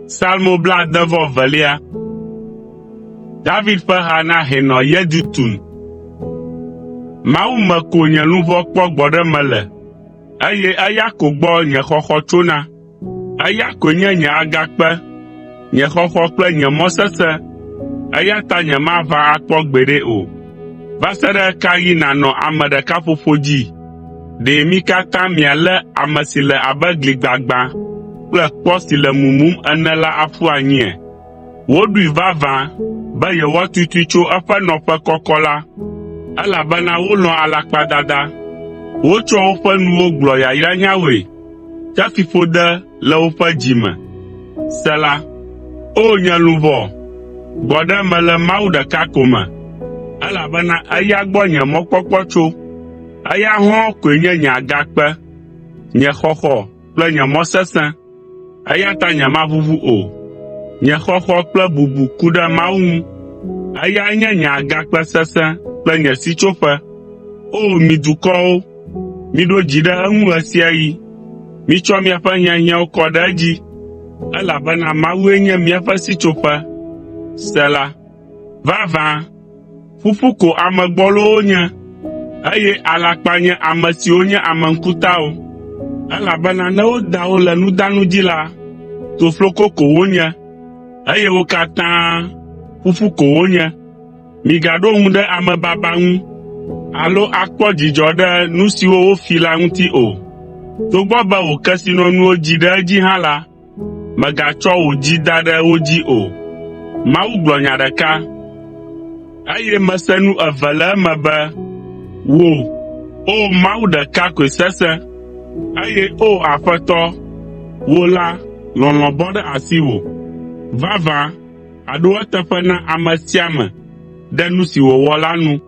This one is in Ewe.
Salmo bladevelia. David ƒe ha na Henɔ Yedutun. Mawu me ko nye luʋɔ kpɔ gbɔɖe mele, eye eya ko gbɔ nye xɔxɔ tsona. Eya ko nye nye agakpe, nye xɔxɔ kple nye mɔ sesẽ, eya ta nyemava akpɔ gbeɖe o. Va se ɖe ka ɣi nanɔ ame ɖeka ƒoƒo dzi? Ɖe mi katã mialé ame si le abe gli gbagbã kple kpɔ si le mumum ene la aƒu anyie? Woɖoe vavã be yewoatutui tso eƒe nɔƒe kɔkɔ la, elabena wolɔ̃ alakpadada. Wotsɔ woƒe nuwo gblɔ yayranyawoe, ke fiƒode le woƒe dzi me. Sela. O nye luʋɔ, gbɔɖe mele Mawu ɖeka ko me, elabena eya gbɔ nye mɔkpɔkpɔ tso. Eya hɔ̃ koe nye nye agakpe, nye xɔxɔ kple nye mɔ sesẽ. Eya ta nyemaʋuʋu o. Nye xɔxɔ kple bubu ku ɖe Mawu ŋu. Eya nye nye agakpe sesẽ kple nye sitsoƒe. O mi dukɔwo, miɖo dzi ɖe eŋu ɣe sia ɣi. Mitsɔ miaƒe hiahiãwo kɔ ɖe edzi, elabena Mawue nye miaƒe sitsoƒe. Sela. Vavã, ƒuƒu ko ame gbɔlowo nye, eye alakpa nye ame siwo nye ame ŋkutawo. Elabena ne woda wo le nudanu dzi la, tofloko ko wonye, eye wo katã ƒuƒu ko wonye. Migaɖo ŋu ɖe ame baba ŋu, alo akpɔ dzidzɔ ɖe nu siwo wofi la ŋuti o. Togbɔ be wò kesinɔnuwo dzi ɖe edzi hã la, mègatsɔ wò dzi da ɖe wo dzi o. Mawu gblɔ nya ɖeka, eye mese nu eve le eme be, wò, o Mawu ɖeka koe sesẽ, eye o Aƒetɔ, wò la, lɔlɔ̃ bɔ ɖe asiwò. Vavã, aɖo eteƒe na ame sia ame ɖe nu si wòwɔ la nu.